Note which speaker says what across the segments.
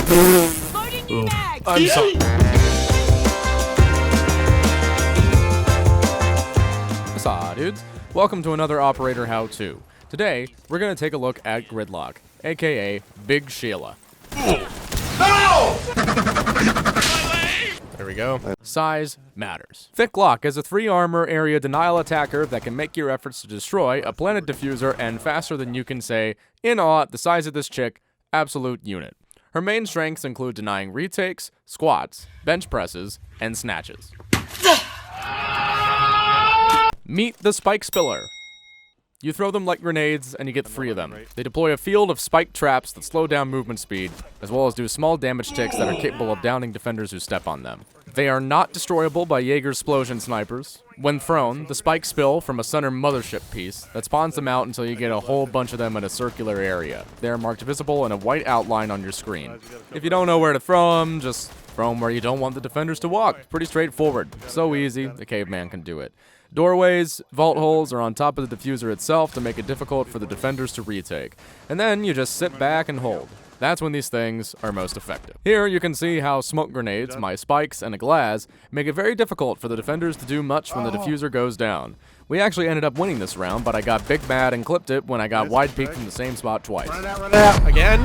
Speaker 1: Loading new mag.
Speaker 2: I'm sorry. What's up, dudes? Welcome to another Operator How-To. Today, we're going to take a look at Gridlock, aka Big Sheila. No! There we go. Size matters. Thick Glock is a 3 armor area denial attacker that can make your efforts to destroy a planet diffuser end faster than you can say, in awe at the size of this chick, absolute unit. Her main strengths include denying retakes, squats, bench presses, and snatches. Meet the Spike Spiller. You throw them like grenades, and you get 3 of them. They deploy a field of spike traps that slow down movement speed, as well as do small damage ticks that are capable of downing defenders who step on them. They are not destroyable by Jaeger's explosion snipers. When thrown, the spikes spill from a center mothership piece that spawns them out until you get a whole bunch of them in a circular area. They are marked visible in a white outline on your screen. If you don't know where to throw them, just throw them where you don't want the defenders to walk. Pretty straightforward. So easy, the caveman can do it. Doorways, vault holes are on top of the diffuser itself to make it difficult for the defenders to retake. And then you just sit back and hold. That's when these things are most effective. Here you can see how smoke grenades, my spikes, and a glass make it very difficult for the defenders to do much when the diffuser goes down. We actually ended up winning this round, but I got big mad and clipped it when I got wide peeked from the same spot twice.
Speaker 3: Run out. Again?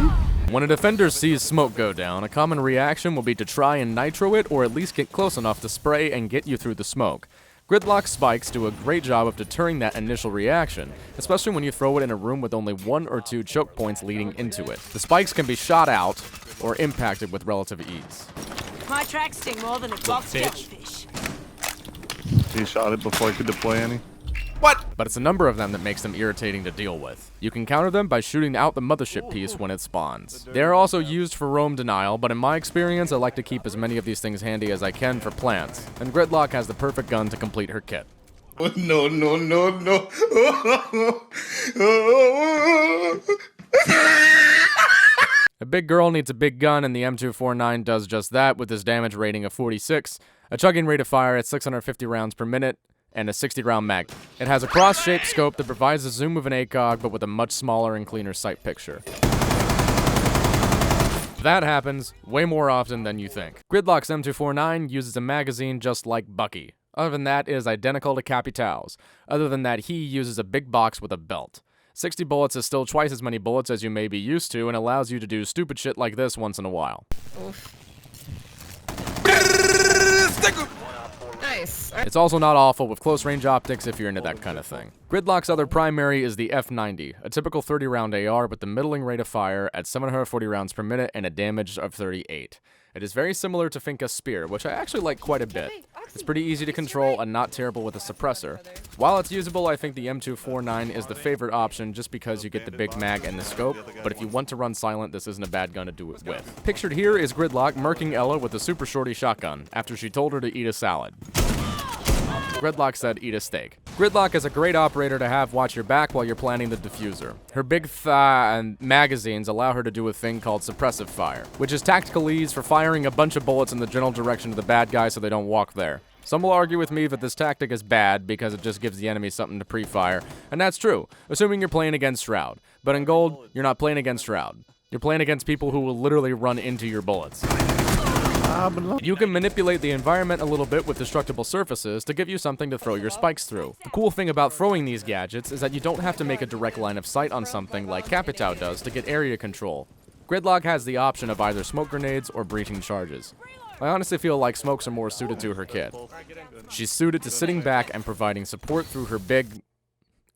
Speaker 2: When a defender sees smoke go down, a common reaction will be to try and nitro it or at least get close enough to spray and get you through the smoke. Gridlock spikes do a great job of deterring that initial reaction, especially when you throw it in a room with only 1 or 2 choke points leading into it. The spikes can be shot out or impacted with relative ease.
Speaker 1: My tracks sting more than a box jellyfish.
Speaker 3: He shot it before he could deploy any.
Speaker 2: What? But it's a number of them that makes them irritating to deal with. You can counter them by shooting out the mothership piece when it spawns. They are also used for roam denial, but in my experience, I like to keep as many of these things handy as I can for plants, and Gridlock has the perfect gun to complete her kit.
Speaker 4: No.
Speaker 2: A big girl needs a big gun, and the M249 does just that with its damage rating of 46, a chugging rate of fire at 650 rounds per minute, and a 60-round mag. It has a cross-shaped scope that provides the zoom of an ACOG, but with a much smaller and cleaner sight picture. That happens way more often than you think. Gridlock's M249 uses a magazine just like Bucky. Other than that, it is identical to Capital's. Other than that, he uses a big box with a belt. 60 bullets is still twice as many bullets as you may be used to, and allows you to do stupid shit like this once in a while.
Speaker 5: Oof. Nice.
Speaker 2: It's also not awful with close-range optics if you're into that kind of thing. Gridlock's other primary is the F90, a typical 30-round AR with the middling rate of fire at 740 rounds per minute and a damage of 38. It is very similar to Finka's Spear, which I actually like quite a bit. It's pretty easy to control and not terrible with a suppressor. While it's usable, I think the M249 is the favorite option just because you get the big mag and the scope, but if you want to run silent, this isn't a bad gun to do it with. Pictured here is Gridlock murking Ella with a super shorty shotgun after she told her to eat a salad. Gridlock said, eat a steak. Gridlock is a great operator to have watch your back while you're planning the diffuser. Her big thigh and magazines allow her to do a thing called suppressive fire, which is tactical ease for firing a bunch of bullets in the general direction of the bad guy so they don't walk there. Some will argue with me that this tactic is bad because it just gives the enemy something to pre-fire, and that's true, assuming you're playing against Shroud. But in Gold, you're not playing against Shroud. You're playing against people who will literally run into your bullets. You can manipulate the environment a little bit with destructible surfaces to give you something to throw your spikes through. The cool thing about throwing these gadgets is that you don't have to make a direct line of sight on something like Capitao does to get area control. Gridlock has the option of either smoke grenades or breaching charges. I honestly feel like smokes are more suited to her kit. She's suited to sitting back and providing support through her big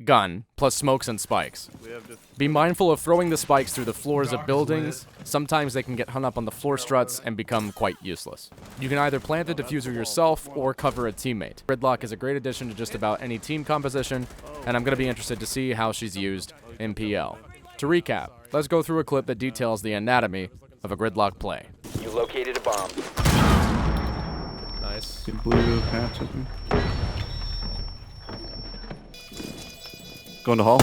Speaker 2: gun, plus smokes and spikes. Be mindful of throwing the spikes through the floors of buildings. Sometimes they can get hung up on the floor struts and become quite useless. You can either plant the diffuser yourself or cover a teammate. Gridlock is a great addition to just about any team composition, and I'm going to be interested to see how she's used in PL. To recap, let's go through a clip that details the anatomy of a Gridlock play.
Speaker 6: You located a bomb.
Speaker 2: Nice.
Speaker 3: He blew the patch at me. Going to hall.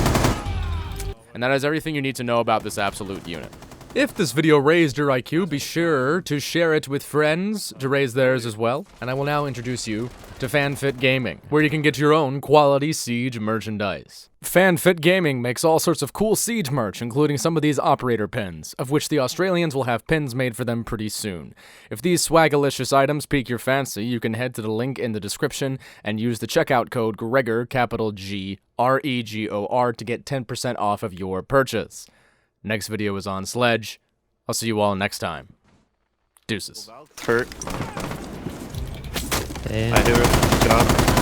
Speaker 2: And that is everything you need to know about this absolute unit. If this video raised your IQ, be sure to share it with friends to raise theirs as well. And I will now introduce you to FanFit Gaming, where you can get your own quality Siege merchandise. FanFit Gaming makes all sorts of cool Siege merch, including some of these operator pins, of which the Australians will have pins made for them pretty soon. If these swagalicious items pique your fancy, you can head to the link in the description and use the checkout code Gregor, capital G, R-E-G-O-R, to get 10% off of your purchase. Next video is on Sledge. I'll see you all next time. Deuces.
Speaker 3: Hurt.
Speaker 4: Damn.
Speaker 3: I do it. Good job.